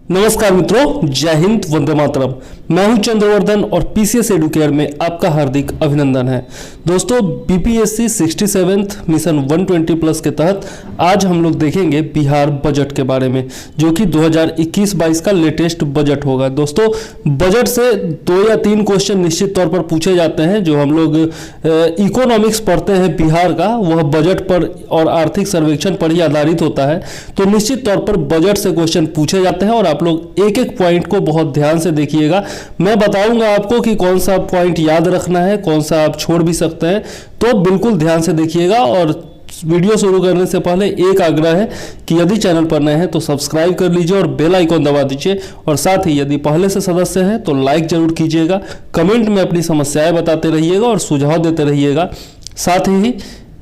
नमस्कार मित्रों, जय हिंद, वंदे मातरम। मैं हूं चंद्रवर्धन और पीसीएस एडुकेयर में आपका हार्दिक अभिनंदन है। दोस्तों, बीपीएससी 67th मिशन 120 प्लस के तहत आज हम लोग देखेंगे बिहार बजट के बारे में, जो कि 2021-22 का लेटेस्ट बजट होगा। दोस्तों, बजट से 2 या 3 क्वेश्चन निश्चित तौर पर पूछे जाते हैं। जो हम लोग इकोनॉमिक्स पढ़ते हैं बिहार का, वह बजट पर और आर्थिक सर्वेक्षण पर ही आधारित होता है। तो निश्चित तौर पर बजट से क्वेश्चन पूछे जाते हैं और आप लोग एक एक पॉइंट को बहुत ध्यान से देखिएगा। मैं बताऊंगा आपको कि कौन सा पॉइंट याद रखना है, कौन सा आप छोड़ भी सकते हैं, तो बिल्कुल ध्यान से देखिएगा। और वीडियो शुरू करने से पहले एक आग्रह है कि यदि चैनल पर नए हैं तो सब्सक्राइब कर लीजिए और बेल आइकॉन दबा दीजिए। और साथ ही यदि पहले से सदस्य हैं तो लाइक जरूर कीजिएगा, कमेंट में अपनी समस्याएं बताते रहिएगा और सुझाव देते रहिएगा। साथ ही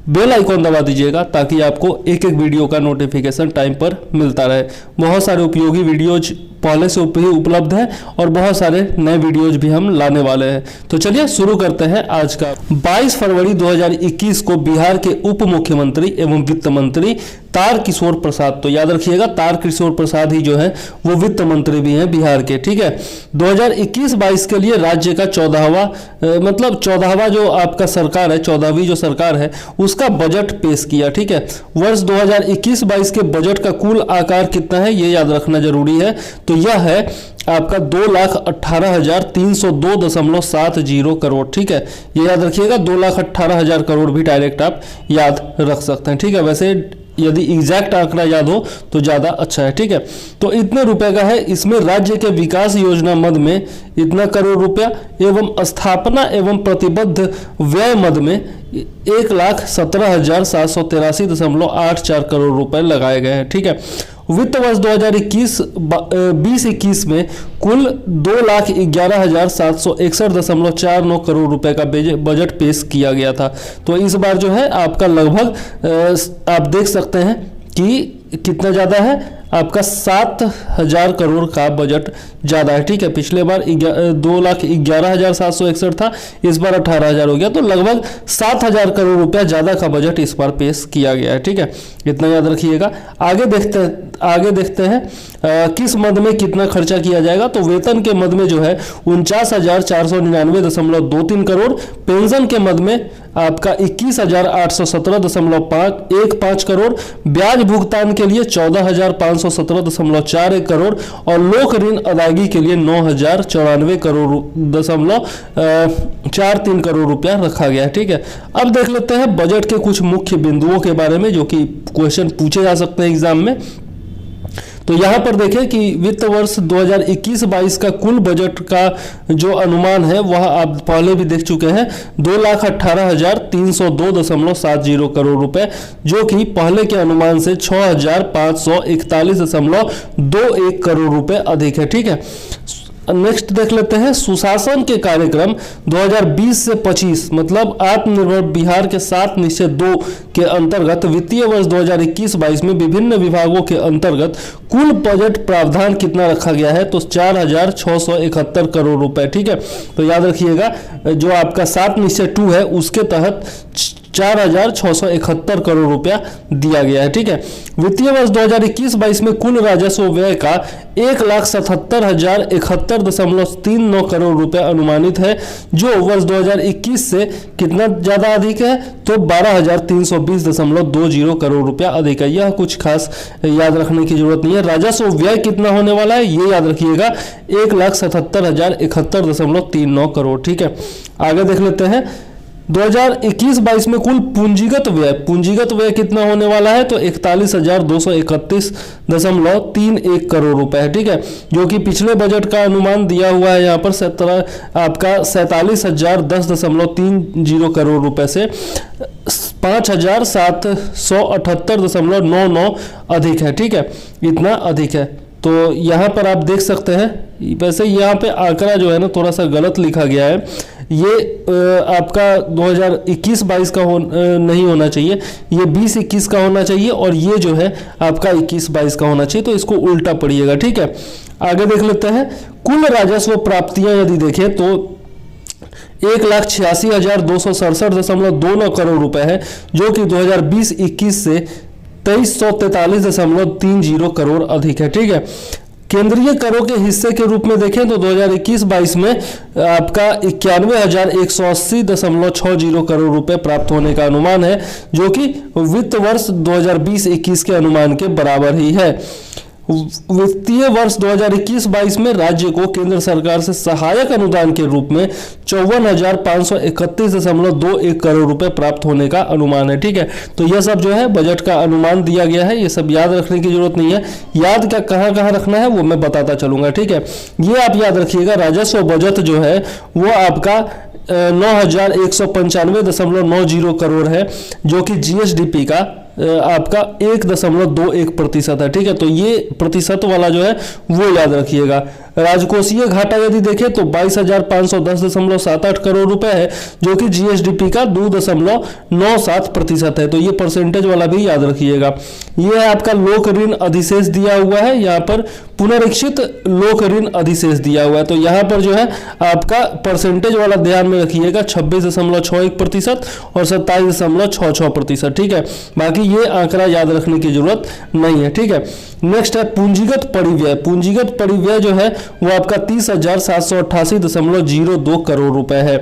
बेल आइकॉन दबा दीजिएगा ताकि आपको एक एक वीडियो का नोटिफिकेशन टाइम पर मिलता रहे। बहुत सारे उपयोगी वीडियोज पहले से ही उपलब्ध है और बहुत सारे नए वीडियोज भी हम लाने वाले हैं। तो चलिए शुरू करते हैं आज का। 22 फरवरी 2021 को बिहार के उप मुख्यमंत्री एवं वित्त मंत्री तारकिशोर प्रसाद, तो याद रखिएगा तारकिशोर प्रसाद ही जो है वो वित्त मंत्री भी हैं बिहार के, ठीक है। 2021-22 के लिए राज्य का 14वां जो आपका सरकार है, 14वीं जो सरकार है, उसका बजट पेश किया, ठीक है। वर्ष 2021-22 के बजट का कुल आकार कितना है ये याद रखना जरूरी है। तो यह है आपका 2,18,302.70 करोड़, ठीक है। ये याद रखिएगा, 2,18,000 करोड़ भी डायरेक्ट आप याद रख सकते हैं, ठीक है। वैसे यदि एग्जैक्ट आंकड़ा याद हो तो ज़्यादा अच्छा है, ठीक है। तो इतने रुपए का है। इसमें राज्य के विकास योजना मद में इतना करोड़ रुपया एवं स्थापना एवं प्रतिबद्ध व्यय मद में 1,17,783.84 करोड़ रुपए लगाए गए हैं, ठीक है। वित्त वर्ष 2021 में कुल 2,11,761.49 करोड़ रुपए का बजट पेश किया गया था। तो इस बार जो है आपका लगभग आप देख सकते हैं कि कितना ज़्यादा है, आपका 7,000 करोड़ का बजट ज़्यादा है, ठीक है। पिछले बार 2,11,761 था, इस बार 18,000 हो गया, तो लगभग 7,000 करोड़ रुपया ज़्यादा का बजट इस बार पेश किया गया है, ठीक है। इतना याद रखिएगा। आगे देखते हैं किस मद में कितना खर्चा किया जाएगा। तो वेतन के मद में जो है 49,499.23 करोड़, पेंशन के मद में आपका 21,817.15 करोड़, ब्याज भुगतान के लिए 14,517.41 करोड़ और लोक ऋण अदायगी के लिए 9,094.43 करोड़ रुपया रखा गया है, ठीक है। अब देख लेते हैं बजट के कुछ मुख्य बिंदुओं के बारे में जो कि क्वेश्चन पूछे जा सकते हैं एग्जाम में। तो यहाँ पर देखें कि वित्त वर्ष 2021-22 का कुल बजट का जो अनुमान है वह आप पहले भी देख चुके हैं, 2,18,302.70 करोड़ रुपए, जो कि पहले के अनुमान से 6,541.21 करोड़ रुपए अधिक है, ठीक है। नेक्स्ट देख लेते हैं सुशासन के कार्यक्रम 2020 से 25 मतलब आत्मनिर्भर बिहार के 7 निश्चय 2 के अंतर्गत वित्तीय वर्ष 2021-22 में विभिन्न विभागों के अंतर्गत कुल बजट प्रावधान कितना रखा गया है। तो 4,671 करोड़ रुपए, ठीक है। तो याद रखिएगा, जो आपका 7 निश्चय 2 है उसके तहत 4,671 करोड़ रुपया दिया गया है, ठीक है। वित्तीय वर्ष 2021-22 में कुल राजस्व व्यय का 1,77,071.39 करोड़ रुपया अनुमानित है, जो वर्ष 2021 से कितना ज्यादा अधिक है, तो 12,320.20 करोड़ रुपया अधिक है। यह कुछ खास याद रखने की जरूरत नहीं है। राजस्व व्यय कितना होने वाला है ये याद रखिएगा, 1,77,071.39 करोड़, ठीक है। आगे देख लेते हैं 2021-22 में कुल पूंजीगत व्यय कितना होने वाला है। तो 41,231.31 करोड़ रुपए है, ठीक है। जो कि पिछले बजट का अनुमान दिया हुआ है यहाँ पर 47,010.30 करोड़ रुपए से 5,778.99 अधिक है, ठीक है। इतना अधिक है। तो यहाँ पर आप देख सकते हैं, वैसे यहाँ पे आंकड़ा जो है ना थोड़ा सा गलत लिखा गया है। ये आपका 2021-22 का नहीं होना चाहिए, ये 20-21 का होना चाहिए और ये जो है आपका 21-22 का होना चाहिए। तो इसको उल्टा पढ़िएगा, ठीक है। आगे देख लेते हैं कुल राजस्व प्राप्तियां यदि देखें तो 1,86,267.29 करोड़ रुपए है, जो कि 2020-21 से 2343.30 करोड़ अधिक है, ठीक है। केंद्रीय करों के हिस्से के रूप में देखें तो 2021-22 में आपका 91,180.60 करोड़ रुपए प्राप्त होने का अनुमान है, जो कि वित्त वर्ष 2020-21 के अनुमान के बराबर ही है। वित्तीय वर्ष 2021-22 में राज्य को केंद्र सरकार से सहायक अनुदान के रूप में 54,531.21 करोड़ रुपए प्राप्त होने का अनुमान है। ठीक है, तो यह सब जो है बजट का अनुमान दिया गया है, ये सब याद रखने की जरूरत नहीं है। याद क्या कहाँ कहाँ रखना है वो मैं बताता चलूंगा। ठीक है, ये आप याद रखिएगा, राजस्व बजट जो है वो आपका 9,195.90 करोड़ है, जो कि जीएसडीपी का आपका 1.21% है। ठीक है, तो ये प्रतिशत वाला जो है वो याद रखिएगा। राजकोषीय घाटा यदि देखें तो 22,510.78 करोड़ रुपए है, जो कि जीएसडीपी का 2.97% है। तो ये परसेंटेज वाला भी याद रखिएगा। ये है आपका लोक ऋण अधिशेष दिया हुआ है, यहाँ पर पुनरीक्षित लोक ऋण अधिशेष दिया हुआ है। तो यहाँ पर जो है आपका परसेंटेज वाला ध्यान में रखिएगा, 26.61% और 27.66%। ठीक है, बाकी ये आंकड़ा याद रखने की जरूरत नहीं है। ठीक है, नेक्स्ट है पूंजीगत परिव्यय। पूंजीगत परिव्यय जो है वो आपका 30,788.02 करोड़ रुपए है।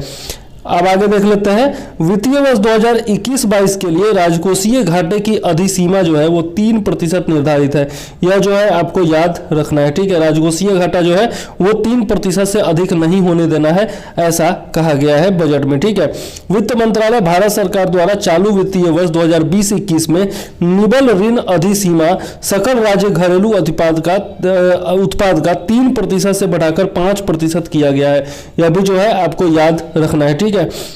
अब आगे देख लेते हैं, वित्तीय वर्ष 2021-22 के लिए राजकोषीय घाटे की अधिसीमा जो है वो 3% निर्धारित है। यह जो है आपको याद रखना है। ठीक है, राजकोषीय घाटा जो है वो 3% से अधिक नहीं होने देना है, ऐसा कहा गया है बजट में। ठीक है, वित्त मंत्रालय भारत सरकार द्वारा चालू वित्तीय वर्ष 2020-21 में निबल ऋण अधिसीमा सकल राज्य घरेलू उत्पाद का 3% से बढ़ाकर 5% किया गया है। यह भी जो है आपको याद रखना है। ठीक है,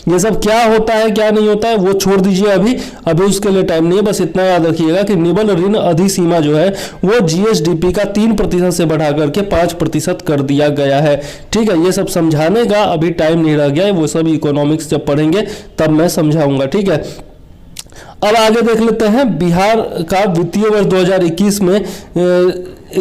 ये सब क्या होता है क्या नहीं होता है वो छोड़ दीजिए, अभी उसके लिए टाइम नहीं है। बस इतना याद रखिएगा कि निबल ऋण अधिसीमा जो है वो जीएसडीपी का 3% से बढ़ा करके 5% कर दिया गया है। ठीक है, ये सब समझाने का अभी टाइम नहीं रह गया है, वो सब इकोनॉमिक्स जब पढ़ेंगे तब मैं समझाऊंगा। ठीक है, अब आगे देख लेते हैं बिहार का वित्तीय वर्ष 2021 में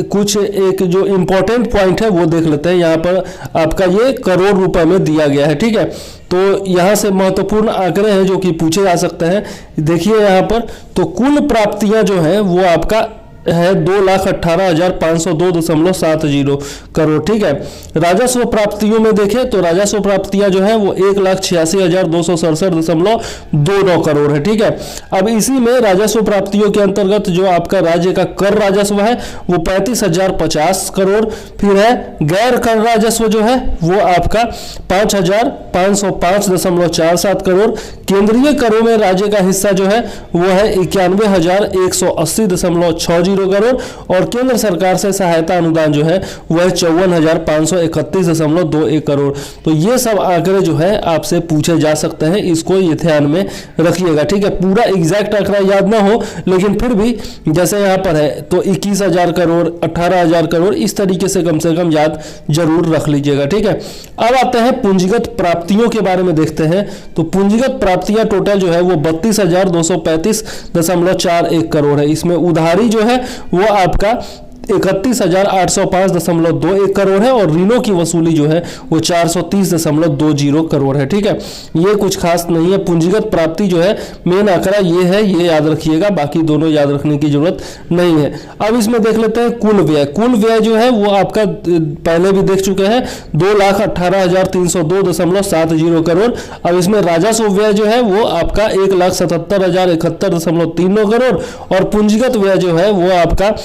कुछ एक जो इम्पोर्टेंट पॉइंट है वो देख लेते हैं। यहाँ पर आपका ये करोड़ रुपए में दिया गया है। ठीक है, तो यहाँ से महत्वपूर्ण आंकड़े हैं जो कि पूछे जा सकते हैं। देखिए यहाँ पर तो कुल प्राप्तियां जो है वो आपका है 2,18,502.70 करोड़। ठीक है, राजस्व प्राप्तियों में देखें तो राजस्व प्राप्तियां जो है वो 1,86,267.29 करोड़ है। ठीक है, अब इसी में राजस्व प्राप्तियों के अंतर्गत जो आपका राज्य का कर राजस्व है वो 35,050 करोड़, फिर है गैर कर राजस्व जो है वो आपका 5,505.47 करोड़, केंद्रीय करों में राज्य का हिस्सा जो है वो है 91,180.60 करोड़ और केंद्र सरकार से सहायता अनुदान जो है वह 54,531.21 करोड़। तो ये सब आंकड़े जो है आपसे पूछे जा सकते हैं, इसको ये ध्यान में रखिएगा। ठीक है, पूरा एग्जैक्ट आंकड़ा याद ना हो लेकिन फिर भी जैसे यहाँ पर है तो 21,000 करोड़ 18,000 करोड़ इस तरीके से कम याद जरूर रख लीजिएगा। ठीक है, अब आते हैं पूंजीगत प्राप्तियों के बारे में देखते हैं। तो पूंजीगत प्राप्तियां टोटल जो है वो 32,235.41 करोड़ है। इसमें उधारी जो है वो आपका 31,805.21 करोड़ है और ऋणों की वसूली जो है वो 430.20 करोड़ है। ठीक है, ये कुछ खास नहीं है। पूंजीगत प्राप्ति जो है मेन आंकड़ा ये है, ये याद रखिएगा, बाकी दोनों याद रखने की जरूरत नहीं है। अब इसमें देख लेते हैं कुल व्यय। कुल व्यय जो है वो आपका पहले भी देख चुके हैं 2,18,302.70 करोड़। अब इसमें राजस्व व्यय जो है वो आपका 1,77,071.39 करोड़ और पूंजीगत व्यय जो है वो आपका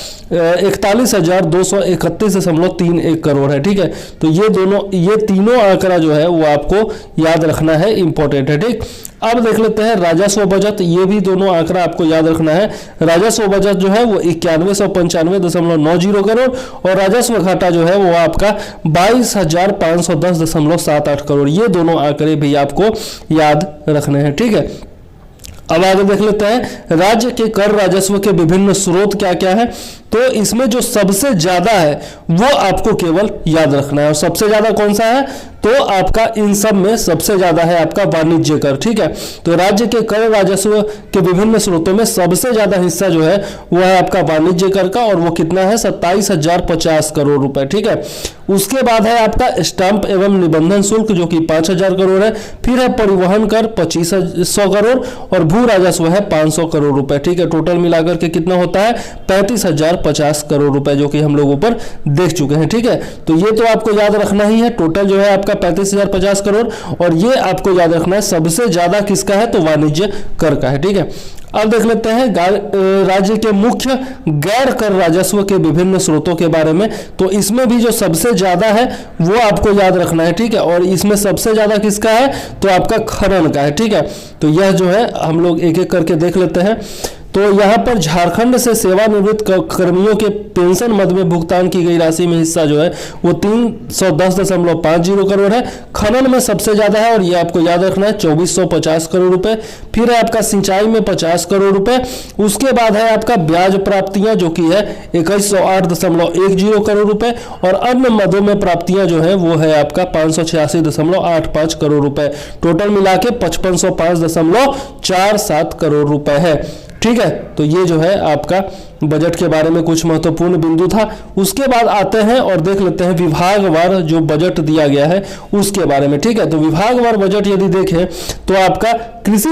41,231.31 करोड़ है। ठीक है, तो ये तीनों आंकड़ा जो है वो आपको याद रखना है, इंपॉर्टेंट है। ठीक, अब देख लेते हैं राजस्व बजट। ये भी दोनों आंकड़ा आपको याद रखना है। राजस्व बजट जो है वो 9195.90 करोड़ और राजस्व घाटा जो है वो आपका 22,510.78 करोड़। ये दोनों आंकड़े भी आपको याद रखने हैं। ठीक है, अब आगे देख लेते हैं राज्य के कर राजस्व के विभिन्न स्रोत क्या क्या है। तो इसमें जो सबसे ज्यादा है वो आपको केवल याद रखना है। और सबसे ज्यादा कौन सा है तो आपका इन सब में सबसे ज्यादा है आपका वाणिज्य कर। ठीक है, तो राज्य के कर राजस्व के विभिन्न स्रोतों में सबसे ज्यादा हिस्सा जो है वो है आपका वाणिज्य कर का और वो कितना है 27,050 करोड़ रुपए। ठीक है, उसके बाद है आपका स्टाम्प एवं निबंधन शुल्क जो कि 5,000 करोड़ है। फिर है परिवहन कर 2,500 करोड़ और भू राजस्व है 500 करोड़ रुपए। ठीक है, टोटल मिलाकर के कितना होता है 35,050 करोड़ रुपए, जो कि हम लोग ऊपर देख चुके हैं। ठीक है, तो ये तो आपको याद रखना ही है। टोटल जो है आपका 35,050 करोड़, और ये आपको याद रखना है सबसे ज्यादा किसका है, तो वाणिज्य कर का है। ठीक है, अब देख लेते हैं राज्य के मुख्य गैर कर राजस्व के विभिन्न स्रोतों के बारे में। तो इसमें भी जो सबसे ज्यादा है वो आपको याद रखना है। ठीक है, और इसमें सबसे ज्यादा किसका है, तो आपका खनन का है। ठीक है, तो यह जो है हम लोग एक एक करके देख लेते हैं। तो यहाँ पर झारखंड से सेवानिवृत्त कर्मियों के पेंशन मद में भुगतान की गई राशि में हिस्सा जो है वो 310.50 करोड़ है। खनन में सबसे ज्यादा है और ये आपको याद रखना है 2,450 करोड़ रुपए। फिर है आपका सिंचाई में 50 करोड़ रुपए। उसके बाद है आपका ब्याज प्राप्तियां जो कि है 2,108.10 करोड़ रुपए, और अन्य मदों में प्राप्तियां जो है वो है आपका 586.85 करोड़ रुपए। टोटल मिला के 5505.47 करोड़ रुपए है। ठीक है, तो ये जो है आपका बजट के बारे में कुछ महत्वपूर्ण बिंदु था। उसके बाद आते हैं और देख लेते हैं विभागवार जो बजट दिया गया है उसके बारे में। ठीक है, तो विभागवार बजट यदि देखें तो आपका कृषि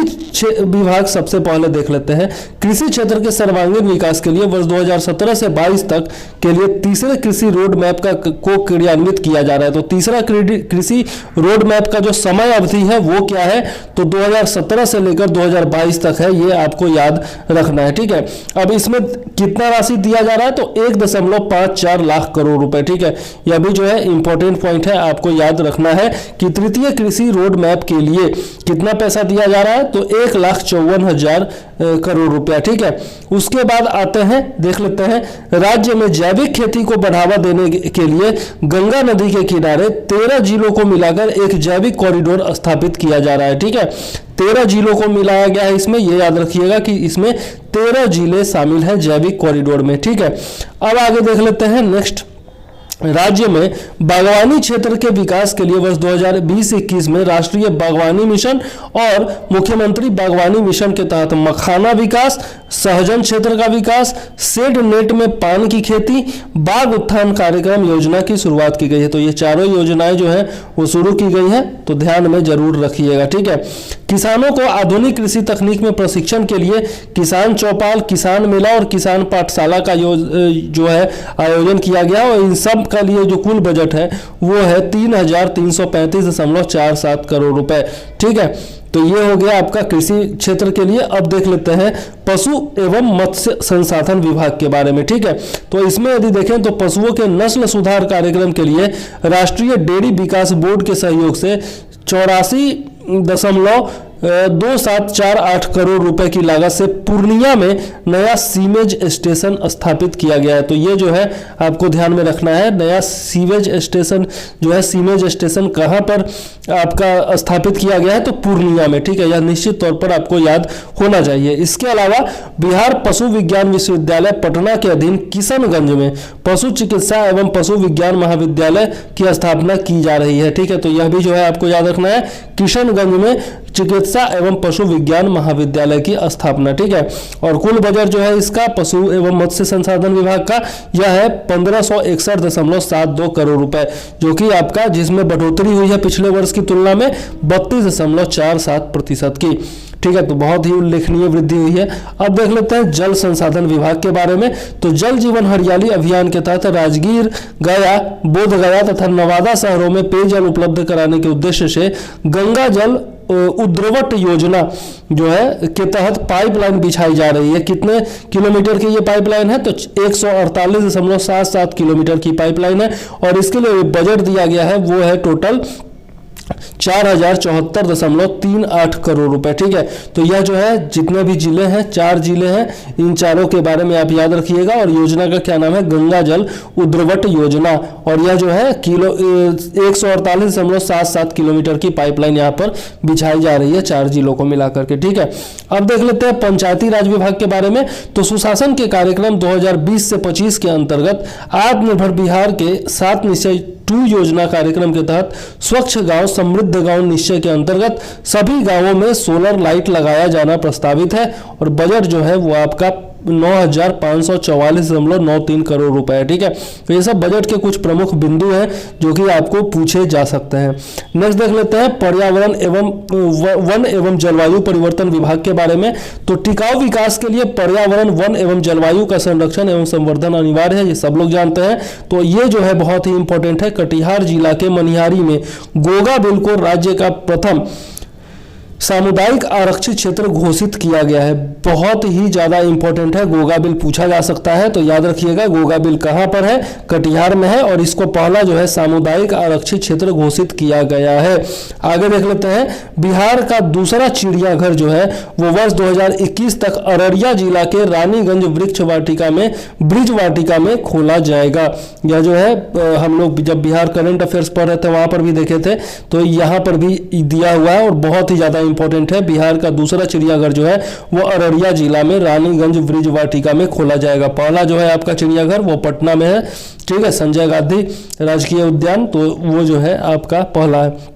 विभाग सबसे पहले देख लेते हैं। कृषि क्षेत्र के सर्वांगीण विकास के लिए वर्ष 2017 से 22 तक के लिए तीसरे कृषि रोड मैप को क्रियान्वित किया जा रहा है। तो तीसरा कृषि रोड मैप का जो समय अवधि है वो क्या है, तो 2017 से लेकर 2022 तक है, ये आपको याद रखना है। ठीक है, अब इसमें कितना राशि दिया जा रहा है, तो 1.54 लाख करोड़ रुपए। ठीक है, यह भी जो है इंपॉर्टेंट पॉइंट है, आपको याद रखना है कि तृतीय कृषि रोड मैप के लिए कितना पैसा दिया जा रहा है, तो 1,54,000 करोड़ रुपया। ठीक है, उसके बाद आते हैं देख लेते हैं राज्य में जैविक खेती को बढ़ावा देने के लिए गंगा नदी के किनारे 13 जिलों को मिलाकर एक जैविक कॉरिडोर स्थापित किया जा रहा है। ठीक है, 13 जिलों को मिलाया गया है इसमें, यह याद रखिएगा कि इसमें 13 जिले शामिल हैं जैविक कॉरिडोर में। ठीक है, अब आगे देख लेते हैं नेक्स्ट। राज्य में बागवानी क्षेत्र के विकास के लिए वर्ष 2020-21 में राष्ट्रीय बागवानी मिशन और मुख्यमंत्री बागवानी मिशन के तहत मखाना विकास, सहजन क्षेत्र का विकास, शेड नेट में पान की खेती, बाग उत्थान कार्यक्रम योजना की शुरुआत की गई है। तो ये चारों योजनाएं जो है वो शुरू की गई है, तो ध्यान में जरूर रखिएगा। ठीक है, किसानों को आधुनिक कृषि तकनीक में प्रशिक्षण के लिए किसान चौपाल, किसान मेला और किसान पाठशाला का जो है आयोजन किया गया, और इन सब का लिए जो कुल बजट है वो है 3,335.47 करोड़ रुपए। ठीक है, तो ये हो गया आपका कृषि क्षेत्र के लिए। अब देख लेते हैं पशु एवं मत्स्य संसाधन विभाग के बारे में। ठीक है, तो इसमें यदि देखें तो पशुओं के नस्ल सुधार कार्यक्रम के लिए राष्ट्रीय डेयरी विकास बोर्ड के सहयोग से 84.2748 करोड़ रुपए की लागत से पूर्णिया में नया सीवेज स्टेशन स्थापित किया गया है। तो ये जो है आपको ध्यान में रखना है, नया सीवेज स्टेशन जो है, सीवेज स्टेशन कहाँ पर आपका स्थापित किया गया है, तो पूर्णिया में। ठीक है, यह निश्चित तौर पर आपको याद होना चाहिए। इसके अलावा बिहार पशु विज्ञान विश्वविद्यालय पटना के अधीन किशनगंज में पशु चिकित्सा एवं पशु विज्ञान महाविद्यालय की स्थापना की जा रही है। ठीक है, तो यह भी जो है आपको याद रखना है, किशनगंज में चिकित्सा एवं पशु विज्ञान महाविद्यालय की स्थापना। ठीक है, और कुल बजट जो है इसका पशु एवं मत्स्य संसाधन विभाग का यह है 1561.72 करोड़ रुपए, जो कि आपका जिसमें बढ़ोतरी हुई है पिछले वर्ष की तुलना में 32.47% की। ठीक है, तो बहुत ही उल्लेखनीय वृद्धि हुई है। अब देख लेते हैं जल संसाधन विभाग के बारे में। तो जल जीवन हरियाली अभियान के तहत राजगीर, गया, बोधगया तथा नवादा शहरों में पेयजल उपलब्ध कराने के उद्देश्य से गंगा जल उद्रवट योजना जो है के तहत पाइपलाइन बिछाई जा रही है। कितने किलोमीटर की ये पाइपलाइन है, तो 148.77 किलोमीटर की पाइपलाइन है, और इसके लिए बजट दिया गया है वो है टोटल 4,074.38 करोड़ रुपए। ठीक है, तो यह जो है जितने भी जिले हैं, 4 जिले हैं, इन चारों के बारे में आप याद रखिएगा। और योजना का क्या नाम है, गंगा जल उद्रवट योजना, और यह जो है 148.77 किलोमीटर की पाइपलाइन यहाँ पर बिछाई जा रही है 4 जिलों को मिलाकर के। ठीक है, अब देख लेते हैं पंचायती राज विभाग के बारे में। तो सुशासन के कार्यक्रम 2020 से 25 के अंतर्गत आत्मनिर्भर बिहार के 7 निश्चय 2 योजना कार्यक्रम के तहत स्वच्छ गांव समृद्ध गांव निश्चय के अंतर्गत सभी गांवों में सोलर लाइट लगाया जाना प्रस्तावित है, और बजट जो है वो आपका 9,544.93 करोड़ रुपए है। ठीक है, तो ये सब बजट के कुछ प्रमुख बिंदु हैं जो कि आपको पूछे जा सकते हैं। नेक्स्ट देख लेते हैं पर्यावरण एवं वन एवं जलवायु परिवर्तन विभाग के बारे में। तो टिकाऊ विकास के लिए पर्यावरण, वन एवं जलवायु का संरक्षण एवं संवर्धन अनिवार्य है, ये सब लोग जानते हैं। तो ये जो है बहुत ही इंपॉर्टेंट है। कटिहार जिला के मनिहारी में गोगा बिल को राज्य का प्रथम सामुदायिक आरक्षित क्षेत्र घोषित किया गया है। बहुत ही ज़्यादा इंपॉर्टेंट है, गोगा बिल पूछा जा सकता है, तो याद रखिएगा गोगा बिल कहाँ पर है, कटिहार में है, और इसको पहला जो है सामुदायिक आरक्षित क्षेत्र घोषित किया गया है। आगे देख लेते हैं, बिहार का दूसरा चिड़ियाघर जो है वो वर्ष 2021 तक अररिया जिला के रानीगंज ब्रिज वाटिका में खोला जाएगा। यह जो है हम लोग जब बिहार करंट अफेयर्स पढ़ रहे थे वहाँ पर भी देखे थे, तो यहाँ पर भी दिया हुआ है और बहुत ही ज़्यादा इंपॉर्टेंट है। बिहार का दूसरा चिड़ियाघर जो है वो अररिया जिला में रानीगंज ब्रिज वाटिका में खोला जाएगा। पहला जो है आपका चिड़ियाघर वो पटना में है। ठीक है, संजय गांधी राष्ट्रीय उद्यान, तो वो जो है आपका पहला है।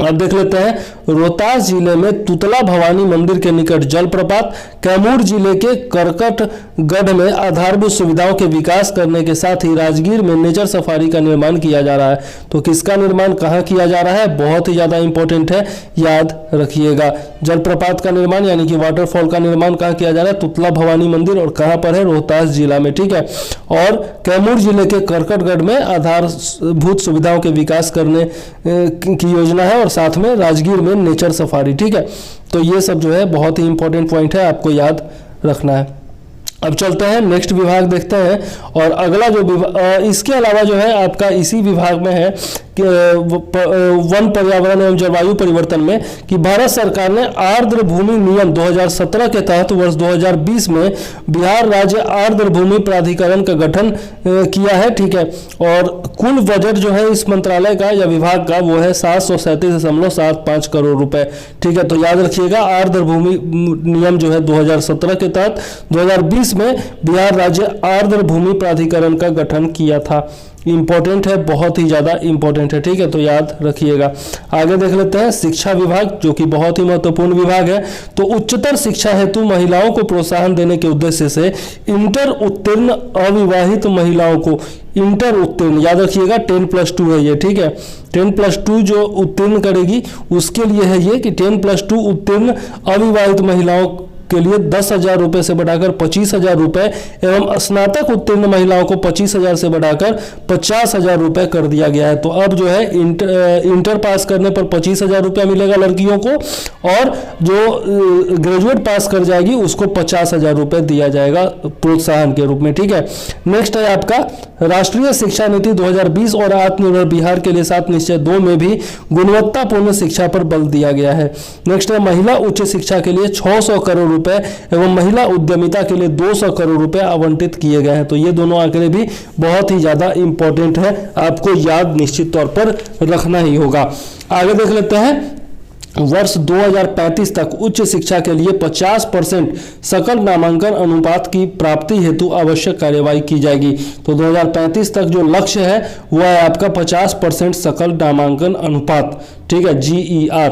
अब देख लेते हैं, रोहतास जिले में तुतला भवानी मंदिर के निकट जलप्रपात, कैमूर जिले के करकटगढ़ में आधारभूत सुविधाओं के विकास करने के साथ ही राजगीर में नेचर सफारी का निर्माण किया जा रहा है। तो किसका निर्माण कहाँ किया जा रहा है, बहुत ही ज़्यादा इंपॉर्टेंट है, याद रखिएगा। जलप्रपात का निर्माण यानी कि वाटरफॉल का निर्माण कहाँ किया जा रहा है, तुतला भवानी मंदिर, और कहाँ पर है, रोहतास जिला में। ठीक है, और कैमूर जिले के करकटगढ़ में आधारभूत सुविधाओं के विकास करने की योजना है, और साथ में राजगीर में नेचर सफारी। ठीक है, तो ये सब जो है बहुत ही इंपॉर्टेंट पॉइंट है, आपको याद रखना है। अब चलते हैं नेक्स्ट विभाग देखते हैं, और अगला जो विभाग इसके अलावा जो है आपका इसी विभाग में है कि वन पर्यावरण एवं जलवायु परिवर्तन में कि भारत सरकार ने आर्द्र भूमि नियम 2017 के तहत वर्ष 2020 में बिहार राज्य आर्द्र भूमि प्राधिकरण का गठन किया है। ठीक है, और कुल बजट जो है इस मंत्रालय का या विभाग का वो है 737.75 करोड़ रुपए। ठीक है, तो याद रखिएगा आर्द्र भूमि नियम जो है 2017 के तहत 2020 में बिहार राज्य आर्द्र भूमि प्राधिकरण का गठन किया था। इंपॉर्टेंट है, बहुत ही ज़्यादा इंपॉर्टेंट है। ठीक है, तो याद रखिएगा। आगे देख लेते हैं शिक्षा विभाग, जो कि बहुत ही महत्वपूर्ण विभाग है। तो उच्चतर शिक्षा हेतु महिलाओं को प्रोत्साहन देने के उद्देश्य से इंटर उत्तीर्ण अविवाहित महिलाओं को, इंटर उत्तीर्ण याद रखिएगा 10+2 है ये। ठीक है, 10+2 जो उत्तीर्ण करेगी उसके लिए है ये कि 10+2 उत्तीर्ण अविवाहित महिलाओं के लिए 10,000 रुपये से बढ़ाकर 25,000 रुपये एवं स्नातक उत्तीर्ण महिलाओं को 25,000 से बढ़ाकर 50,000 रुपये कर दिया गया है। तो अब जो है इंटर पास करने पर 25,000 रुपया मिलेगा लड़कियों को, और जो ग्रेजुएट पास कर जाएगी उसको 50,000 रुपये दिया जाएगा प्रोत्साहन के रूप में। ठीक है, नेक्स्ट है आपका राष्ट्रीय शिक्षा नीति 2020 और आत्मनिर्भर बिहार के लिए 7 निश्चय 2 में भी गुणवत्तापूर्ण शिक्षा पर बल दिया गया है। नेक्स्ट है महिला उच्च शिक्षा के लिए 600 करोड़ रुपए एवं महिला उद्यमिता के लिए 200 करोड़ रुपए आवंटित किए गए हैं। तो ये दोनों आंकड़े भी बहुत ही ज्यादा इंपॉर्टेंट है, आपको याद निश्चित तौर पर रखना ही होगा। आगे देख लेते हैं, वर्ष 2035 तक उच्च शिक्षा के लिए 50% सकल नामांकन अनुपात की प्राप्ति हेतु आवश्यक कार्यवाही की जाएगी। तो 2035 तक जो लक्ष्य है वह है आपका 50% सकल नामांकन अनुपात। ठीक है, GER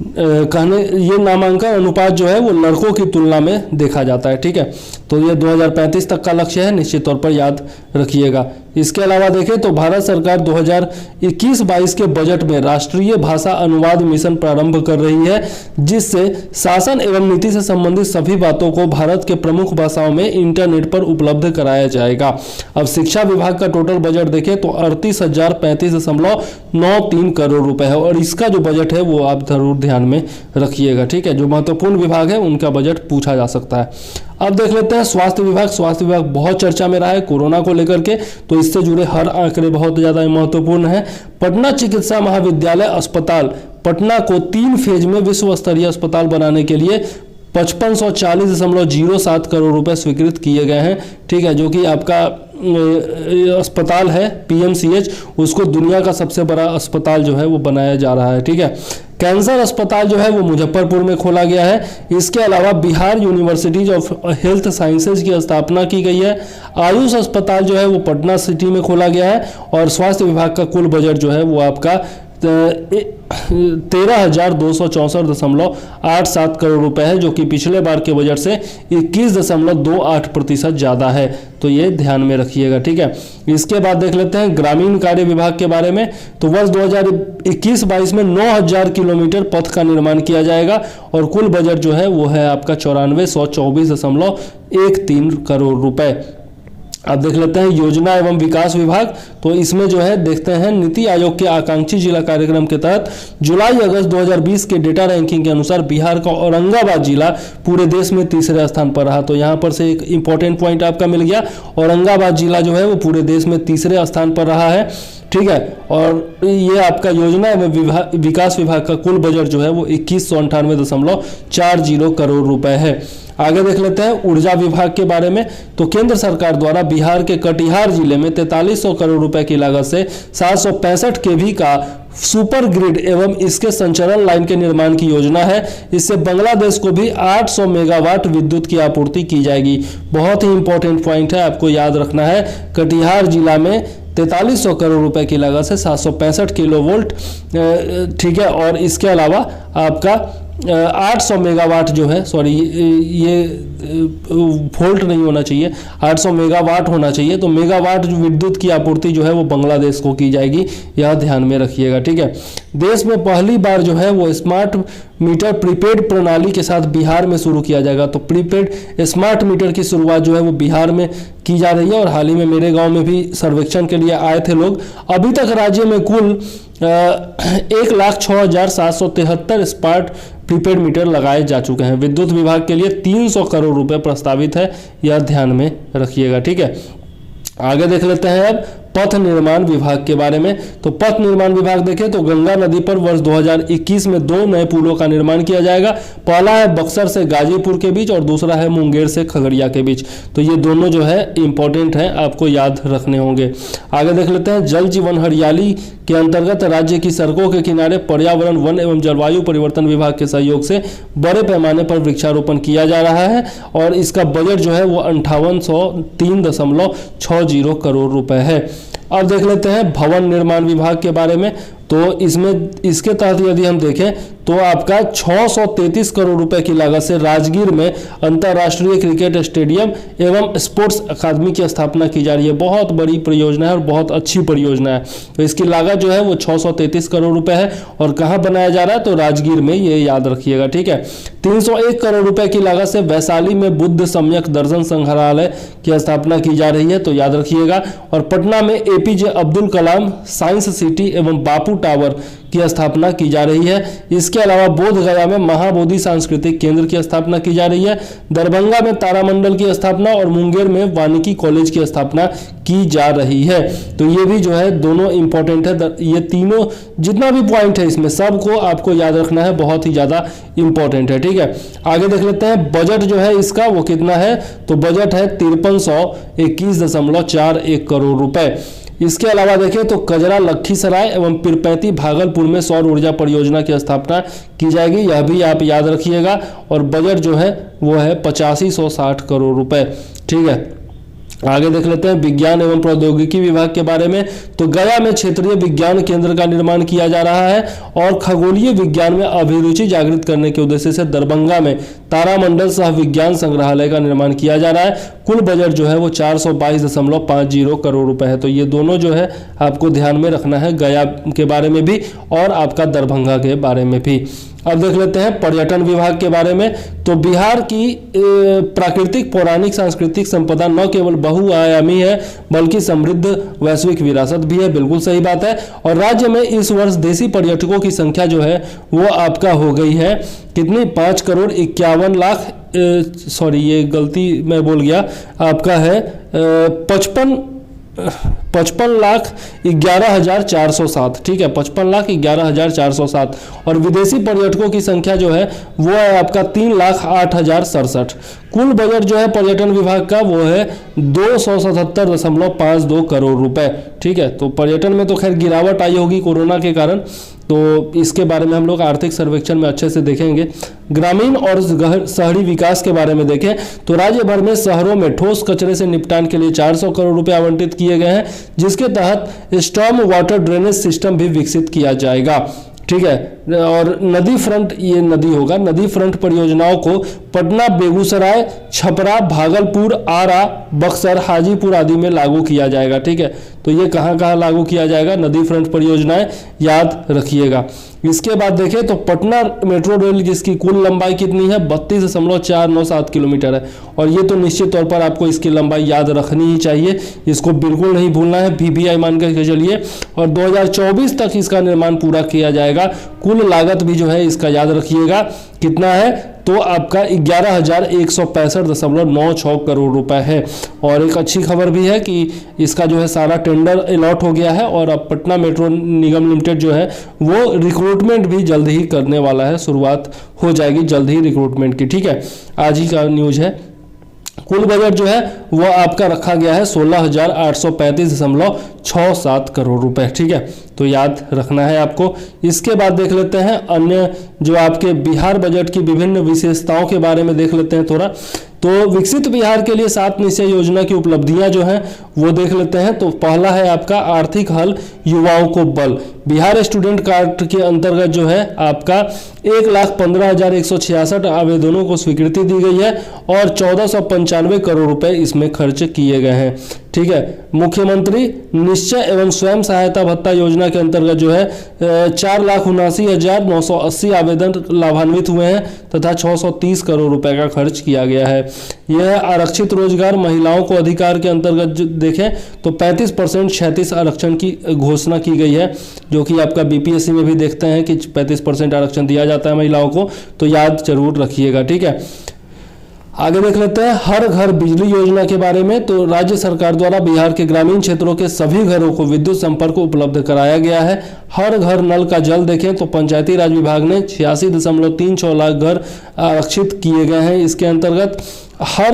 कहने, ये नामांकन अनुपात जो है वो लड़कों की तुलना में देखा जाता है। ठीक है, तो ये 2035 तक का लक्ष्य है, निश्चित तौर पर याद रखिएगा। इसके अलावा देखें तो भारत सरकार 2021-22 के बजट में राष्ट्रीय भाषा अनुवाद मिशन प्रारंभ कर रही है, जिससे शासन एवं नीति से संबंधित सभी बातों को भारत के प्रमुख भाषाओं में इंटरनेट पर उपलब्ध कराया जाएगा। अब शिक्षा विभाग का टोटल बजट देखें तो 38,035.93 करोड़ रुपए है, और इसका जो बजट है वो आप जरूर ध्यान में रखिएगा। ठीक है, जो महत्वपूर्ण विभाग है उनका बजट पूछा जा सकता है। अब देख लेते हैं स्वास्थ्य विभाग। स्वास्थ्य विभाग बहुत चर्चा में रहा है कोरोना को लेकर के, तो इससे जुड़े हर आंकड़े बहुत ज़्यादा महत्वपूर्ण है। पटना चिकित्सा महाविद्यालय अस्पताल पटना को 3 फेज में विश्व स्तरीय अस्पताल बनाने के लिए 5540.07 करोड़ रुपए स्वीकृत किए गए हैं। ठीक है, जो कि आपका अस्पताल है PMCH, उसको दुनिया का सबसे बड़ा अस्पताल जो है वो बनाया जा रहा है। ठीक है, कैंसर अस्पताल जो है वो मुजफ्फरपुर में खोला गया है। इसके अलावा Bihar universities of health sciences की स्थापना की गई है। आयुष अस्पताल जो है वो पटना सिटी में खोला गया है, और स्वास्थ्य विभाग का कुल बजट जो है वो आपका 13,264.87 करोड़ रुपए है, जो कि पिछले बार के बजट से 21.28% ज़्यादा है। तो ये ध्यान में रखिएगा, ठीक है। इसके बाद देख लेते हैं ग्रामीण कार्य विभाग के बारे में। तो वर्ष 2021-22 में 9,000 किलोमीटर पथ का निर्माण किया जाएगा और कुल बजट जो है वो है आपका 94,124.13 करोड़ रुपए। अब देख लेते हैं योजना एवं विकास विभाग। तो इसमें जो है देखते हैं नीति आयोग के आकांक्षी जिला कार्यक्रम के तहत जुलाई अगस्त 2020 के डेटा रैंकिंग के अनुसार बिहार का औरंगाबाद जिला पूरे देश में तीसरे स्थान पर रहा। तो यहाँ पर से एक इंपॉर्टेंट पॉइंट आपका मिल गया, औरंगाबाद जिला जो है वो पूरे देश में तीसरे स्थान पर रहा है, ठीक है। और ये आपका योजना एवं विकास विभाग का कुल बजट जो है वो 2198.40 करोड़ रुपए है। आगे देख लेते हैं ऊर्जा विभाग के बारे में। तो केंद्र सरकार द्वारा बिहार के कटिहार जिले में 4300 करोड़ रुपए की लागत से 765 केवी का सुपर ग्रिड एवं इसके संचरण लाइन के निर्माण की योजना है। इससे बांग्लादेश को भी 800 मेगावाट विद्युत की आपूर्ति की जाएगी। बहुत ही इंपॉर्टेंट पॉइंट है, आपको याद रखना है। कटिहार जिला में 4300 करोड़ रुपए की लागत से 765 किलोवोल्ट, ठीक है। और इसके अलावा आपका 800 मेगावाट जो है, सॉरी ये वोल्ट नहीं होना चाहिए, 800 मेगावाट होना चाहिए। तो मेगावाट विद्युत की आपूर्ति जो है वो बांग्लादेश को की जाएगी, यह ध्यान में रखिएगा, ठीक है। देश में पहली बार जो है वो स्मार्ट मीटर प्रीपेड प्रणाली के साथ बिहार में शुरू किया जाएगा। तो प्रीपेड स्मार्ट मीटर की शुरुआत जो है वो बिहार में की जा रही है और हाल ही में मेरे गांव में भी सर्वेक्षण के लिए आए थे लोग। अभी तक राज्य में कुल 1,06,773 स्मार्ट प्रीपेड मीटर लगाए जा चुके हैं। विद्युत विभाग के लिए 300 करोड़ रुपए प्रस्तावित है, यह ध्यान में रखिएगा, ठीक है। आगे देख लेते हैं अब पथ निर्माण विभाग के बारे में। तो पथ निर्माण विभाग देखें तो गंगा नदी पर वर्ष 2021 में 2 नए पुलों का निर्माण किया जाएगा। पहला है बक्सर से गाजीपुर के बीच और दूसरा है मुंगेर से खगड़िया के बीच। तो ये दोनों जो है इंपॉर्टेंट है, आपको याद रखने होंगे। आगे देख लेते हैं जल जीवन हरियाली के अंतर्गत राज्य की सड़कों के किनारे पर्यावरण, वन एवं जलवायु परिवर्तन विभाग के सहयोग से बड़े पैमाने पर वृक्षारोपण किया जा रहा है और इसका बजट जो है वो 5803.60 करोड़ रुपए है। अब देख लेते हैं भवन निर्माण विभाग के बारे में। तो इसमें इसके तहत यदि हम देखें तो आपका 633 करोड़ रुपए की लागत से राजगीर में अंतर्राष्ट्रीय क्रिकेट स्टेडियम एवं स्पोर्ट्स अकादमी की स्थापना की जा रही है। बहुत बड़ी परियोजना है और बहुत अच्छी परियोजना है। तो इसकी लागत जो है वो 633 करोड़ रुपए है और कहाँ बनाया जा रहा है, तो राजगीर में, ये याद रखिएगा, ठीक है। 301 करोड़ रुपए की लागत से वैशाली में बुद्ध सम्यक दर्शन संग्रहालय की स्थापना की जा रही है, तो याद रखिएगा। और पटना में APJ Abdul Kalam science city एवं बापू टावर की स्थापना की जा रही है। इसके अलावा बोध गया में महाबोधि सांस्कृतिक केंद्र की स्थापना की जा रही है। दरभंगा में तारामंडल की स्थापना और मुंगेर में वानिकी कॉलेज की स्थापना की जा रही है। तो ये भी जो है दोनों इंपॉर्टेंट है। ये तीनों जितना भी पॉइंट है इसमें सबको आपको याद रखना है, बहुत ही ज्यादा इंपॉर्टेंट है, ठीक है। आगे देख लेते हैं बजट जो है इसका वो कितना है। तो बजट है 5321.41 करोड़ रुपए। इसके अलावा देखें तो कजरा लखीसराय एवं पीरपैंती भागलपुर में सौर ऊर्जा परियोजना की स्थापना की जाएगी, यह भी आप याद रखिएगा। और बजट जो है वो है 8560 करोड़ रुपए, ठीक है। आगे देख लेते हैं विज्ञान एवं प्रौद्योगिकी विभाग के बारे में। तो गया में क्षेत्रीय विज्ञान केंद्र का निर्माण किया जा रहा है और खगोलीय विज्ञान में अभिरुचि जागृत करने के उद्देश्य से दरभंगा में तारामंडल सह विज्ञान संग्रहालय का निर्माण किया जा रहा है। कुल बजट जो है वो 422.50 करोड़ रुपए है। तो ये दोनों जो है आपको ध्यान में रखना है, गया के बारे में भी और आपका दरभंगा के बारे में भी। अब देख लेते हैं पर्यटन विभाग के बारे में। तो बिहार की प्राकृतिक, पौराणिक, सांस्कृतिक संपदा न केवल बहुआयामी है बल्कि समृद्ध वैश्विक विरासत भी है, बिल्कुल सही बात है। और राज्य में इस वर्ष देशी पर्यटकों की संख्या जो है वो आपका हो गई है कितनी, 5,51,00,000, सॉरी ये गलती मैं बोल गया, आपका है 55,11,407, ठीक है, 55,11,407। और विदेशी पर्यटकों की संख्या जो है वो है आपका 3,08,067। कुल बजट जो है पर्यटन विभाग का वो है 277.52 करोड़ रुपए, ठीक है। तो पर्यटन में तो खैर गिरावट आई होगी कोरोना के कारण, तो इसके बारे में हम लोग आर्थिक सर्वेक्षण में अच्छे से देखेंगे। ग्रामीण और शहरी विकास के बारे में देखें तो राज्य भर में शहरों में ठोस कचरे से निपटान के लिए 400 करोड़ रुपए आवंटित किए गए हैं, जिसके तहत स्टॉर्म वाटर ड्रेनेज सिस्टम भी विकसित किया जाएगा। ठीक है, और नदी फ्रंट, ये नदी होगा, नदी फ्रंट परियोजनाओं को पटना, बेगूसराय, छपरा, भागलपुर, आरा, बक्सर, हाजीपुर आदि में लागू किया जाएगा। ठीक है, तो ये कहाँ कहाँ लागू किया जाएगा, नदी फ्रंट परियोजनाएं याद रखिएगा। इसके बाद देखें तो पटना मेट्रो रेल जिसकी कुल लंबाई कितनी है, 32.497 किलोमीटर है, और ये तो निश्चित तौर पर आपको इसकी लंबाई याद रखनी ही चाहिए, इसको बिल्कुल नहीं भूलना है, PPI मान कर चलिए। और 2024 तक इसका निर्माण पूरा किया जाएगा। कुल लागत भी जो है इसका याद रखिएगा कितना है, तो आपका 11,165.96 करोड़ रुपए है। और एक अच्छी खबर भी है कि इसका जो है सारा टेंडर अलॉट हो गया है, और अब पटना मेट्रो निगम लिमिटेड जो है वो रिक्रूटमेंट भी जल्द ही करने वाला है, शुरुआत हो जाएगी जल्द ही रिक्रूटमेंट की। ठीक है, आज ही का न्यूज़ है। कुल बजट जो है वो आपका रखा गया है 16,835.67 करोड़ रुपए। ठीक है, तो याद रखना है आपको। इसके बाद देख लेते हैं अन्य जो आपके बिहार बजट की विभिन्न विशेषताओं के बारे में देख लेते हैं थोड़ा। तो विकसित बिहार के लिए 7 निश्चय योजना की उपलब्धियां जो हैं वो देख लेते हैं। तो पहला है आपका आर्थिक हल, युवाओं को बल। बिहार स्टूडेंट कार्ड के अंतर्गत जो है आपका 1,15,166 आवेदनों को स्वीकृति दी गई है, और 1495 करोड़ रुपए इसमें खर्च किए गए हैं। ठीक है, मुख्यमंत्री निश्चय एवं स्वयं सहायता भत्ता योजना के अंतर्गत जो है 4,79,980 आवेदन लाभान्वित हुए हैं, तथा 630 करोड़ रुपए का खर्च किया गया है। यह आरक्षित रोजगार महिलाओं को अधिकार के अंतर्गत देखें तो 35% 36 आरक्षण की घोषणा की गई है, जो कि आपका BPSC में भी देखते हैं कि 35% आरक्षण दिया जाता है महिलाओं को, तो याद जरूर रखिएगा। ठीक है, आगे देख लेते हैं हर घर बिजली योजना के बारे में। तो राज्य सरकार द्वारा बिहार के ग्रामीण क्षेत्रों के सभी घरों को विद्युत संपर्क उपलब्ध कराया गया है। हर घर नल का जल देखें तो पंचायती राज विभाग ने 86.36 लाख घर आरक्षित किए गए हैं। इसके अंतर्गत हर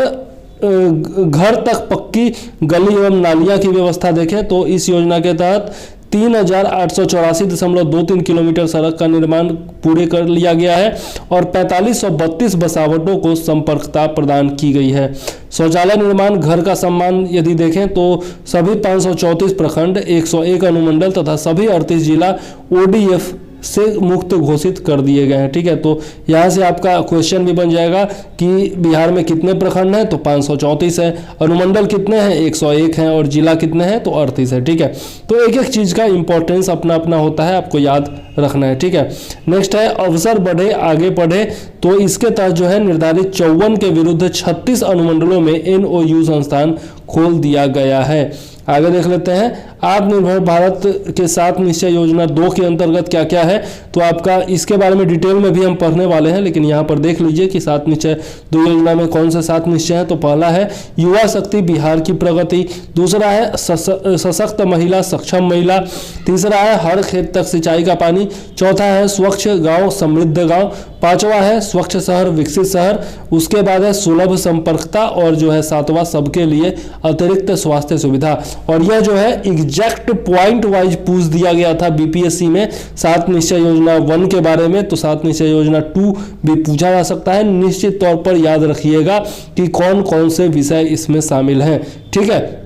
घर तक पक्की गली एवं नालियां की व्यवस्था देखें तो इस योजना के तहत 3,884.23 किलोमीटर सड़क का निर्माण पूरे कर लिया गया है, और 4532 बसावटों को संपर्कता प्रदान की गई है। शौचालय निर्माण घर का सम्मान यदि देखें तो सभी 534 प्रखंड, 101 अनुमंडल तथा सभी 38 जिला ODF से मुक्त घोषित कर दिए गए हैं। ठीक है, तो यहाँ से आपका क्वेश्चन भी बन जाएगा कि बिहार में कितने प्रखंड हैं, तो 534 है, अनुमंडल कितने हैं, 101 हैं, और जिला कितने हैं, तो 38 है। ठीक है, तो एक एक चीज़ का इंपॉर्टेंस अपना अपना होता है, आपको याद रखना है। ठीक है, नेक्स्ट है अवसर बढ़े आगे बढ़े। तो इसके तहत जो है निर्धारित 54 के विरुद्ध 36 अनुमंडलों में NOU संस्थान खोल दिया गया है। आगे देख लेते हैं आत्मनिर्भर भारत के 7 निश्चय योजना 2 के अंतर्गत क्या क्या है। तो आपका इसके बारे में डिटेल में भी हम पढ़ने वाले हैं, लेकिन यहाँ पर देख लीजिए कि 7 निश्चय 2 योजना में कौन से 7 निश्चय हैं। तो पहला है युवा शक्ति बिहार की प्रगति, दूसरा है सशक्त महिला सक्षम महिला, तीसरा है हर खेत तक सिंचाई का पानी, चौथा है स्वच्छ गांव समृद्ध गांव, पांचवा है स्वच्छ शहर विकसित शहर, उसके बाद है सुलभ संपर्कता, और जो है 7वां सबके लिए अतिरिक्त स्वास्थ्य सुविधा। और यह जो है एग्जैक्ट पॉइंट वाइज पूछ दिया गया था BPSC में 7 निश्चय योजना 1 के बारे में, तो 7 निश्चय योजना 2 भी पूछा जा सकता है। निश्चित तौर पर याद रखिएगा कि कौन कौन से विषय इसमें शामिल हैं। ठीक है,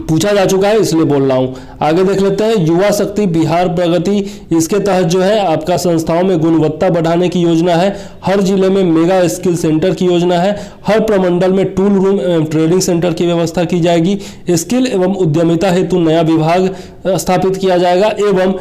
पूछा जा चुका है इसलिए बोल रहा हूं। आगे देख लेते हैं युवा शक्ति बिहार प्रगति। इसके तहत जो है आपका संस्थाओं में गुणवत्ता बढ़ाने की योजना है, हर जिले में मेगा स्किल सेंटर की योजना है, हर प्रमंडल में टूल रूम एवं ट्रेनिंग सेंटर की व्यवस्था की जाएगी, स्किल एवं उद्यमिता हेतु नया विभाग स्थापित किया जाएगा, एवं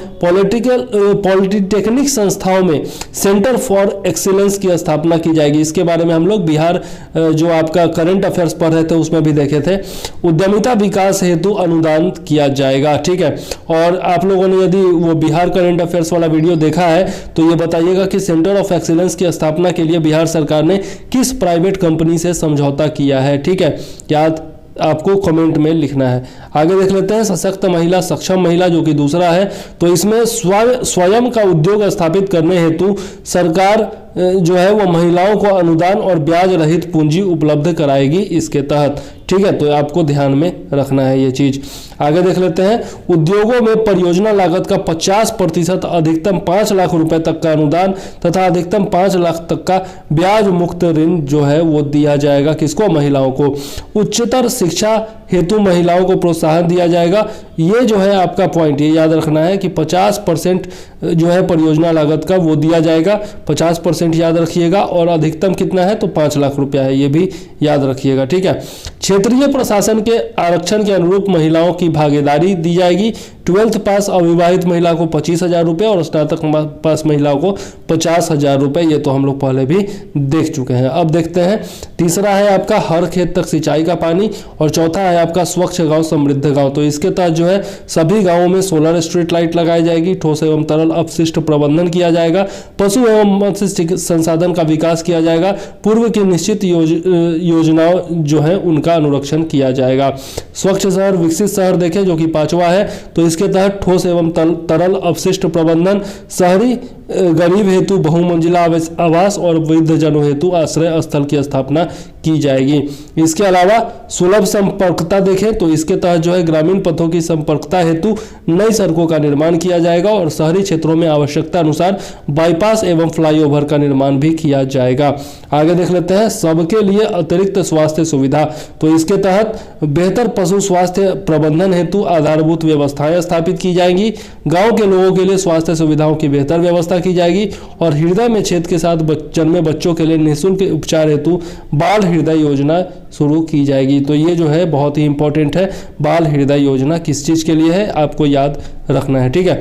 पॉलिटेक्निक संस्थाओं में सेंटर फॉर एक्सीलेंस की स्थापना की जाएगी। इसके बारे में हम लोग बिहार जो आपका करंट अफेयर्स पढ़ रहे थे उसमें भी देखे थे। उद्यमिता विकास हेतु अनुदान किया जाएगा। ठीक है, और आप लोगों ने यदि वो बिहार करंट अफेयर्स वाला वीडियो देखा है तो ये बताइएगा कि सेंटर ऑफ एक्सीलेंस की स्थापना के लिए बिहार सरकार ने किस प्राइवेट कंपनी से समझौता किया है। ठीक है, याद आपको कमेंट में लिखना है। आगे देख लेते हैं सशक्त महिला सक्षम महिला, जो कि दूसरा है। तो इसमें स्वयं का उद्योग स्थापित करने हेतु सरकार जो है वो महिलाओं को अनुदान और ब्याज रहित पूंजी उपलब्ध कराएगी इसके तहत। ठीक है, तो आपको ध्यान में रखना है ये चीज। आगे देख लेते हैं, उद्योगों में परियोजना लागत का 50% अधिकतम 5 लाख रुपए तक का अनुदान तथा अधिकतम 5 लाख तक का ब्याज मुक्त ऋण जो है वो दिया जाएगा। किसको? महिलाओं को। उच्चतर शिक्षा हेतु महिलाओं को प्रोत्साहन दिया जाएगा। ये जो है आपका पॉइंट, ये याद रखना है कि 50% जो है परियोजना लागत का वो दिया जाएगा, 50% याद रखिएगा। और अधिकतम कितना है? तो 5 लाख रुपया है, ये भी याद रखिएगा। ठीक है, क्षेत्रीय प्रशासन के आरक्षण के अनुरूप महिलाओं की भागीदारी दी जाएगी। 12th पास अविवाहित महिला को 25,000 रुपये और स्नातक पास महिलाओं को 50,000 रुपये। ये तो हम लोग पहले भी देख चुके हैं। अब देखते हैं, तीसरा है आपका हर खेत तक सिंचाई का पानी, और चौथा है आपका स्वच्छ गांव समृद्ध गांव। तो इसके तहत जो है सभी गांवों में सोलर स्ट्रीट लाइट लगाई जाएगी। ठोस एवं तरल अपशिष्ट प्रबंधन किया जाएगा। पशु एवं मत्स्य संसाधन का विकास किया जाएगा। पूर्व की निश्चित योजनाओं जो है उनका अनुरक्षण किया जाएगा। स्वच्छ शहर विकसित शहर देखें, जो कि 5वां है, तो इसके तहत ठोस एवं तरल अपशिष्ट प्रबंधन, शहरी गरीब हेतु बहुमंजिला आवास और वृद्धजनों हेतु आश्रय स्थल की स्थापना की जाएगी। इसके अलावा सुलभ संपर्कता देखें, तो इसके तहत जो है ग्रामीण पथों की संपर्कता हेतु नई सड़कों का निर्माण किया जाएगा और शहरी क्षेत्रों में आवश्यकता अनुसार बाईपास एवं फ्लाईओवर का निर्माण भी किया जाएगा। आगे देख लेते हैं, सबके लिए अतिरिक्त स्वास्थ्य सुविधा। तो इसके तहत बेहतर पशु स्वास्थ्य प्रबंधन हेतु आधारभूत व्यवस्थाएं स्थापित की जाएंगी। गाँव के लोगों के लिए स्वास्थ्य सुविधाओं की बेहतर व्यवस्था की जाएगी और हृदय में छेद के साथ जन्मे बच्चों के लिए निःशुल्क उपचार हेतु बाल हृदय योजना शुरू की जाएगी। तो ये जो है बहुत ही इंपॉर्टेंट है। बाल हृदय योजना किस चीज़ के लिए है आपको याद रखना है। ठीक है,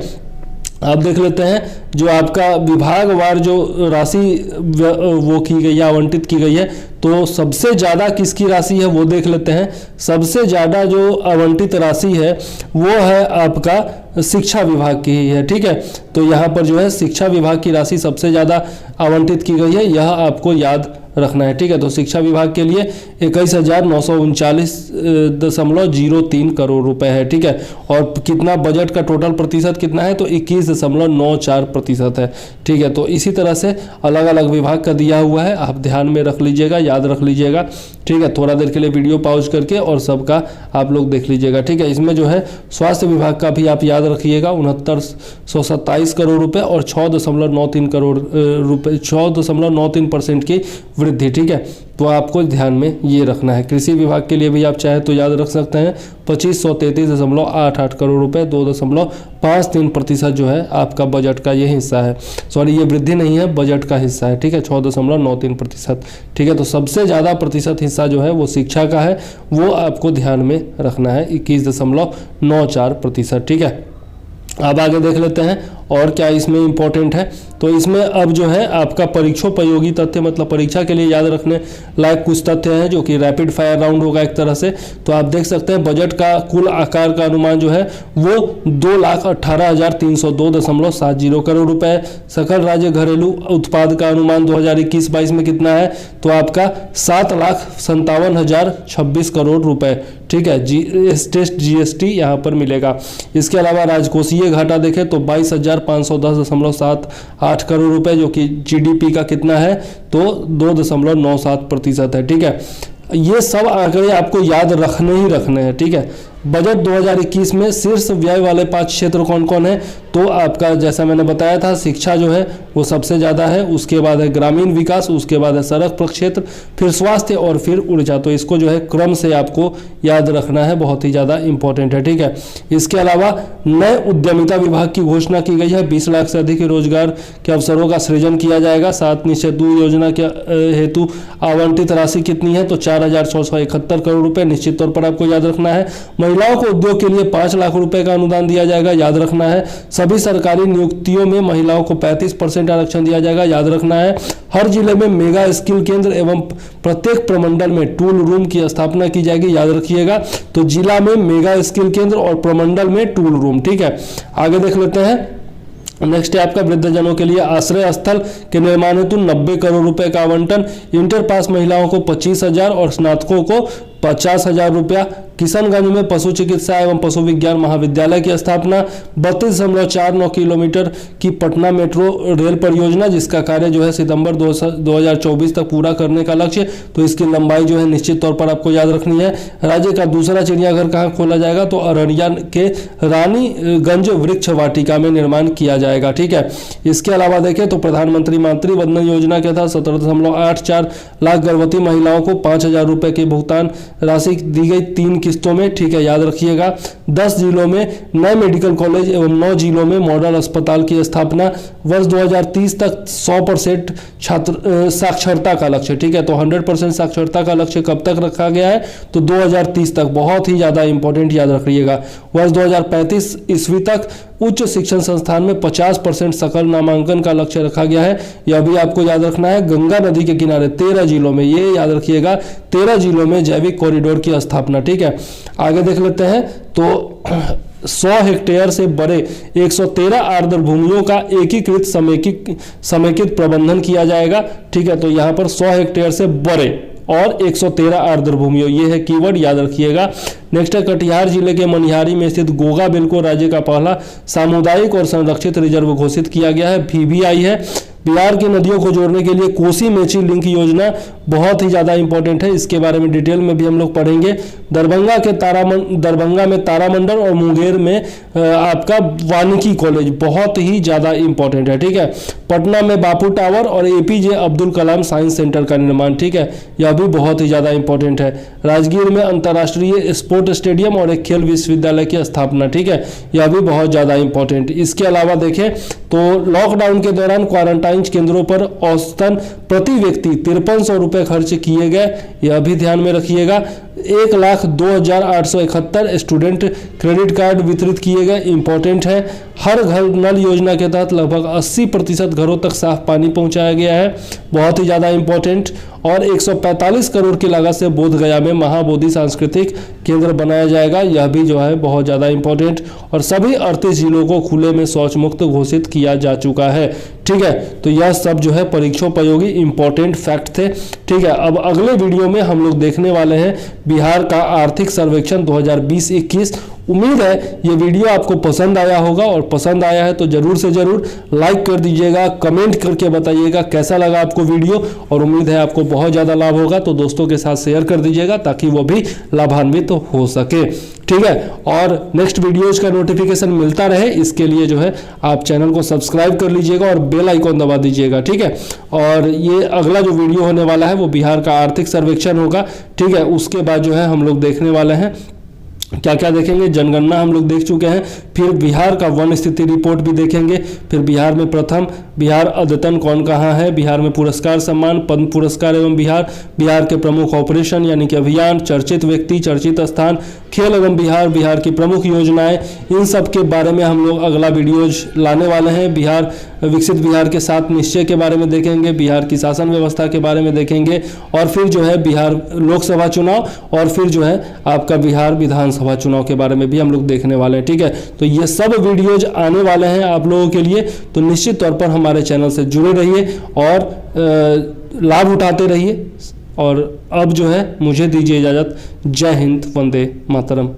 अब देख लेते हैं जो आपका विभागवार जो राशि वो की गई है, आवंटित की गई है, तो सबसे ज़्यादा किसकी राशि है वो देख लेते हैं। सबसे ज़्यादा जो आवंटित राशि है वो है आपका शिक्षा विभाग की ही है। ठीक है, तो यहाँ पर जो है शिक्षा विभाग की राशि सबसे ज़्यादा आवंटित की गई है, यह आपको याद रखना है। ठीक है, तो शिक्षा विभाग के लिए 21,939.03 करोड़ रुपए है। ठीक है, और कितना बजट का टोटल प्रतिशत कितना है? तो 21.94% है। ठीक है, तो इसी तरह से अलग अलग विभाग का दिया हुआ है, आप ध्यान में रख लीजिएगा, याद रख लीजिएगा। ठीक है, थोड़ा देर के लिए वीडियो पॉज करके और सबका आप लोग देख लीजिएगा। ठीक है, इसमें जो है स्वास्थ्य विभाग का भी आप याद रखिएगा, 6927 करोड़ रुपए और 6.93 करोड़ रुपए, 6.93% की वृद्धि। ठीक है, तो आपको ध्यान में ये रखना है। कृषि विभाग के लिए भी आप चाहे तो याद रख सकते हैं, 2533.88 करोड़ रुपए, 2.53% जो है आपका बजट का ये हिस्सा है। सॉरी, ये वृद्धि नहीं है, बजट का हिस्सा है। ठीक है, 6.93%। ठीक है, तो सबसे ज़्यादा प्रतिशत हिस्सा जो है वो शिक्षा का है, वो आपको ध्यान में रखना है, 21.94%। ठीक है, अब आगे देख लेते हैं और क्या इसमें इंपॉर्टेंट है। तो इसमें अब जो है आपका परीक्षोपयोगी तथ्य, मतलब परीक्षा के लिए याद रखने लायक कुछ तथ्य हैं जो कि रैपिड फायर राउंड होगा एक तरह से। तो आप देख सकते हैं बजट का कुल आकार का अनुमान जो है वो 2,18,302.70 करोड़ रुपए है। सकल राज्य घरेलू उत्पाद का अनुमान 2021-22 में कितना है? तो आपका 7,57,026 करोड़ रुपए। ठीक है, GST यहाँ पर मिलेगा। इसके अलावा राजकोषीय घाटा देखें तो 22,510.78 करोड़ रुपए, जो कि GDP का कितना है? तो 2.97% है। ठीक है, ये सब आंकड़े आपको याद रखने ही रखने हैं। ठीक है, बजट 2021 में शीर्ष व्यय वाले 5 क्षेत्र कौन कौन है? तो आपका जैसा मैंने बताया था, शिक्षा जो है वो सबसे ज़्यादा है, उसके बाद है ग्रामीण विकास, उसके बाद है सड़क प्रक्षेत्र, फिर स्वास्थ्य और फिर ऊर्जा। तो इसको जो है क्रम से आपको याद रखना है, बहुत ही ज़्यादा इंपॉर्टेंट है। ठीक है, इसके अलावा नए उद्यमिता विभाग की घोषणा की गई है। 20 लाख से अधिक रोजगार के अवसरों का सृजन किया जाएगा। 7 निश्चित दूर योजना के हेतु आवंटित राशि कितनी है? तो 4,671 करोड़ रुपए निश्चित तौर पर आपको याद रखना है। महिलाओं को उद्योग के लिए 5 लाख रुपए का अनुदान दिया जाएगा, याद रखना है। सभी सरकारी नियुक्तियों में महिलाओं को 35% आरक्षण दिया जाएगा, याद रखना है। हर जिले में मेगा स्किल केंद्र एवं प्रत्येक प्रमंडल में टूल रूम की स्थापना की जाएगी, याद रखिएगा। तो जिला में मेगा स्किल केंद्र और प्रमंडल में टूल रूम। ठीक है, आगे देख लेते हैं। नेक्स्ट है आपका वृद्धजनों के लिए आश्रय स्थल के निर्माण हेतु 90 करोड़ रुपए का आवंटन। इंटर पास महिलाओं को 25,000 और स्नातकों को 50,000 रुपया। किशनगंज में पशु चिकित्सा एवं पशु विज्ञान महाविद्यालय की स्थापना। 32.49 किलोमीटर की पटना मेट्रो रेल परियोजना, जिसका कार्य जो है सितंबर 2024 तक पूरा करने का लक्ष्य। तो इसकी लंबाई जो है निश्चित तौर पर आपको याद रखनी है। राज्य का दूसरा चिड़ियाघर कहाँ खोला जाएगा, तो अररिया के रानीगंज वृक्ष वाटिका में निर्माण किया जाएगा। ठीक है, इसके अलावा देखें तो प्रधानमंत्री मातृ वंदन योजना के तहत 17.84 लाख गर्भवती महिलाओं को 5,000 रुपए की भुगतान राशि दी गई 3 किस्तों में। ठीक है, याद रखिएगा। 10 जिलों में नए मेडिकल कॉलेज एवं 9 जिलों में मॉडल अस्पताल की स्थापना। वर्ष 2030 तक 100% छात्र साक्षरता का लक्ष्य। ठीक है, तो 100% साक्षरता का लक्ष्य कब तक रखा गया है, तो 2030 तक। बहुत ही ज्यादा इंपॉर्टेंट, याद रखिएगा। वर्ष 2035 ईस्वी तक उच्च शिक्षण संस्थान में 50% सकल नामांकन का लक्ष्य रखा गया है। यह भी आपको याद रखना है। गंगा नदी के किनारे 13 जिलों में, ये याद रखिएगा, 13 जिलों में जैविक कॉरिडोर की स्थापना। ठीक है, आगे देख लेते हैं। तो 100 हेक्टेयर से बड़े 113 आर्द्र भूमियों का एकीकृत समेकित प्रबंधन किया जाएगा। ठीक है, तो यहाँ पर 100 हेक्टेयर से बड़े और 113 आर्द्र भूमियों, ये है कीवर्ड, याद रखिएगा। नेक्स्ट है कटिहार जिले के मनिहारी में स्थित गोगा बिल को राज्य का पहला सामुदायिक और संरक्षित रिजर्व घोषित किया गया है। VVI है। बिहार की नदियों को जोड़ने के लिए कोसी मेची लिंक योजना बहुत ही ज़्यादा इंपॉर्टेंट है, इसके बारे में डिटेल में भी हम लोग पढ़ेंगे। दरभंगा में तारामंडल और मुंगेर में आपका वानिकी कॉलेज बहुत ही ज़्यादा इंपॉर्टेंट है। ठीक है, पटना में बापू टावर और APJ Abdul Kalam science centre का निर्माण। ठीक है, यह भी बहुत ही ज़्यादा इंपॉर्टेंट है। राजगीर में अंतर्राष्ट्रीय स्पोर्ट स्टेडियम और एक खेल विश्वविद्यालय की स्थापना। ठीक है, यह भी बहुत ज़्यादा इंपॉर्टेंट। इसके अलावा देखें तो लॉकडाउन के दौरान क्वारंटाइन केंद्रों पर औसतन प्रति व्यक्ति 5300 रुपये खर्च किए गए, यह भी ध्यान में रखिएगा। 1,02,871 स्टूडेंट क्रेडिट कार्ड वितरित किए गए, इंपॉर्टेंट है। हर घर नल योजना के तहत लगभग 80% घरों तक साफ पानी पहुंचाया गया है, बहुत ही ज़्यादा इंपॉर्टेंट। और 145 करोड़ की लागत से बोधगया में महाबोधि सांस्कृतिक केंद्र बनाया जाएगा, यह भी जो है बहुत ज़्यादा इंपॉर्टेंट। और सभी 38 जिलों को खुले में शौच मुक्त घोषित किया जा चुका है। ठीक है, तो यह सब जो है परीक्षोपयोगी इंपॉर्टेंट फैक्ट थे। ठीक है, अब अगले वीडियो में हम लोग देखने वाले हैं बिहार का आर्थिक सर्वेक्षण 2020-21। उम्मीद है ये वीडियो आपको पसंद आया होगा, और पसंद आया है तो जरूर से जरूर लाइक कर दीजिएगा, कमेंट करके बताइएगा कैसा लगा आपको वीडियो, और उम्मीद है आपको बहुत ज़्यादा लाभ होगा तो दोस्तों के साथ शेयर कर दीजिएगा ताकि वो भी लाभान्वित हो सके। ठीक है, और नेक्स्ट वीडियोज का नोटिफिकेशन मिलता रहे इसके लिए जो है आप चैनल को सब्सक्राइब कर लीजिएगा और बेल आइकॉन दबा दीजिएगा। ठीक है, और ये अगला जो वीडियो होने वाला है वो बिहार का आर्थिक सर्वेक्षण होगा। ठीक है, उसके बाद जो है हम लोग देखने वाले हैं क्या क्या देखेंगे। जनगणना हम लोग देख चुके हैं, फिर बिहार का वन स्थिति रिपोर्ट भी देखेंगे, फिर बिहार में प्रथम बिहार अद्यतन कौन कहाँ है, बिहार में पुरस्कार सम्मान, पद्म पुरस्कार एवं बिहार के प्रमुख ऑपरेशन यानी कि अभियान, चर्चित व्यक्ति, चर्चित स्थान, खेल एवं बिहार की प्रमुख योजनाएं, इन सब के बारे में हम लोग अगला वीडियोज लाने वाले हैं। बिहार विकसित बिहार के 7 निश्चय के बारे में देखेंगे, बिहार की शासन व्यवस्था के बारे में देखेंगे, और फिर जो है बिहार लोकसभा चुनाव, और फिर जो है आपका बिहार विधानसभा चुनाव के बारे में भी हम लोग देखने वाले हैं। ठीक है, तो ये सब वीडियोज आने वाले हैं आप लोगों के लिए, तो निश्चित तौर पर हमारे चैनल से जुड़े रहिए और लाभ उठाते रहिए। और अब जो है मुझे दीजिए इजाज़त। जय हिंद, वंदे मातरम।